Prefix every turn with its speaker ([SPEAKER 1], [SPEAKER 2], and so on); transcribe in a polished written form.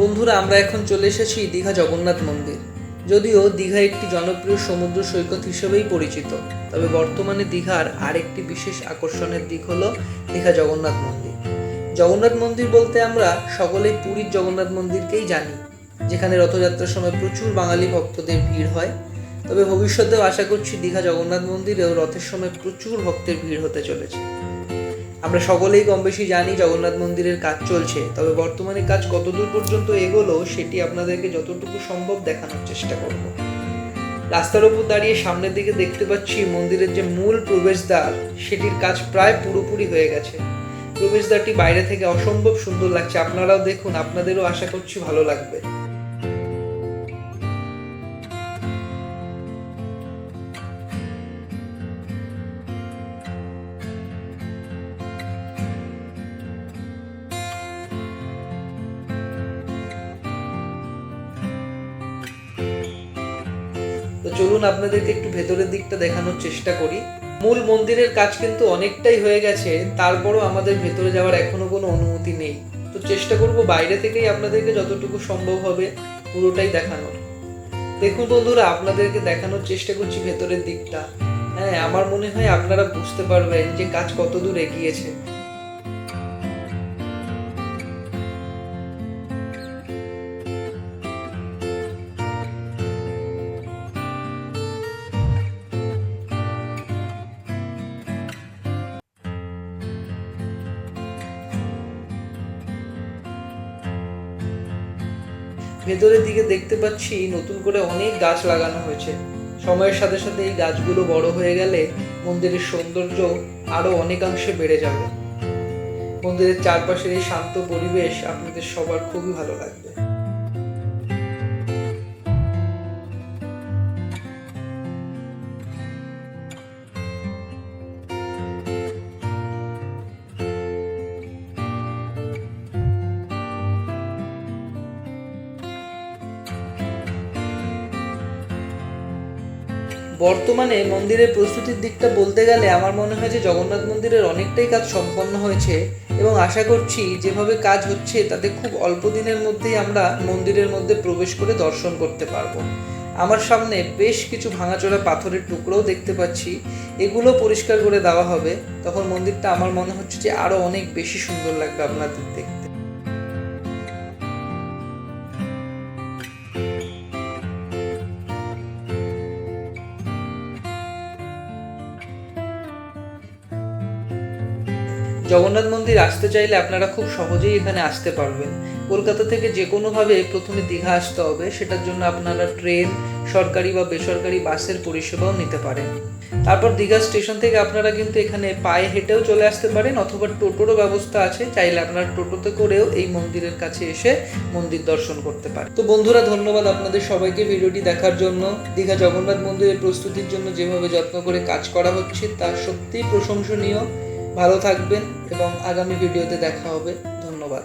[SPEAKER 1] বন্ধুরা, আমরা এখন চলে এসেছি দীঘা জগন্নাথ মন্দির। যদিও দীঘা একটি জনপ্রিয় সমুদ্র সৈকত হিসেবেই পরিচিত, তবে বর্তমানে দীঘার আরেকটি বিশেষ আকর্ষণের দিক হলো দীঘা জগন্নাথ মন্দির। জগন্নাথ মন্দির বলতে আমরা সকলেই পুরীর জগন্নাথ মন্দিরকেই জানি, যেখানে রথযাত্রার সময় প্রচুর বাঙালি ভক্তদের ভিড় হয়। তবে ভবিষ্যতেও আশা করছি দীঘা জগন্নাথ মন্দিরেও রথের সময় প্রচুর ভক্তের ভিড় হতে চলেছে। আমরা সকলেই কম বেশি জানি জগন্নাথ মন্দিরের কাজ চলছে, তবে বর্তমানে কাজ কতদূর পর্যন্ত এগোলো সেটি আপনাদেরকে যতটুকু সম্ভব দেখানোর চেষ্টা করব। রাস্তার উপর দাঁড়িয়ে সামনের দিকে দেখতে পাচ্ছি মন্দিরের যে মূল প্রবেশদ্বার, সেটির কাজ প্রায় পুরোপুরি হয়ে গেছে। প্রবেশদ্বারটি বাইরে থেকে অসম্ভব সুন্দর লাগছে, আপনারাও দেখুন, আপনাদেরও আশা করছি ভালো লাগবে। তো চলুন আপনাদেরকে একটু ভেতরের দিকটা দেখানোর চেষ্টা করি। মূল মন্দিরের কাজ কিন্তু অনেকটাই হয়ে গেছে, তারপরও আমাদের ভেতরে যাওয়ার এখনো কোনো অনুমতি নেই। তো চেষ্টা করব বাইরে থেকেই আপনাদেরকে যতটুকু সম্ভব হবে পুরোটাই দেখানোর। দেখুন বন্ধুরা, আপনাদেরকে দেখানোর চেষ্টা করছি ভেতরের দিকটা। হ্যাঁ, আমার মনে হয় আপনারা বুঝতে পারবেন যে কাজ কত দূর এগিয়েছে। ভেতরের দিকে দেখতে পাচ্ছি নতুন করে অনেক গাছ লাগানো হয়েছে। সময়ের সাথে সাথে এই গাছগুলো বড় হয়ে গেলে মন্দিরের সৌন্দর্য আরো অনেকাংশে বেড়ে যাবে। মন্দিরের চারপাশের এই শান্ত পরিবেশ আপনাদের সবার খুবই ভালো লাগবে। বর্তমানে মন্দিরের প্রস্তুতির দিকটা বলতে গেলে আমার মনে হয় যে জগন্নাথ মন্দিরের অনেকটাই কাজ সম্পন্ন হয়েছে, এবং আশা করছি যেভাবে কাজ হচ্ছে তাতে খুব অল্প দিনের মধ্যেই আমরা মন্দিরের মধ্যে প্রবেশ করে দর্শন করতে পারবো। আমার সামনে বেশ কিছু ভাঙাচোরা পাথরের টুকরোও দেখতে পাচ্ছি, এগুলো পরিষ্কার করে দেওয়া হবে। তখন মন্দিরটা আমার মনে হচ্ছে যে আরো অনেক বেশি সুন্দর লাগবে আপনাদের দেখতে। জগন্নাথ মন্দির আসতে চাইলে আপনারা খুব সহজেই এখানে আসতে পারবেন। কলকাতা থেকে যে কোনোভাবে প্রথমে দীঘা আসতে হবে, সেটার জন্য আপনারা ট্রেন, সরকারি বা বেসরকারি বাসের পরিষেবাও নিতে পারেন। তারপর দীঘা স্টেশন থেকে আপনারা কিন্তু এখানে পায়ে হেঁটেও চলে আসতে পারেন, অথবা টোটোরও ব্যবস্থা আছে, চাইলে আপনারা টোটোতে করেও এই মন্দিরের কাছে এসে মন্দির দর্শন করতে পারেন। তো বন্ধুরা, ধন্যবাদ আপনাদের সবাইকে ভিডিওটি দেখার জন্য। দীঘা জগন্নাথ মন্দিরের প্রস্তুতির জন্য যেভাবে যত্ন করে কাজ করা হচ্ছে তা সত্যিই প্রশংসনীয়। ভালো থাকবেন এবং আগামী ভিডিওতে দেখা হবে। ধন্যবাদ।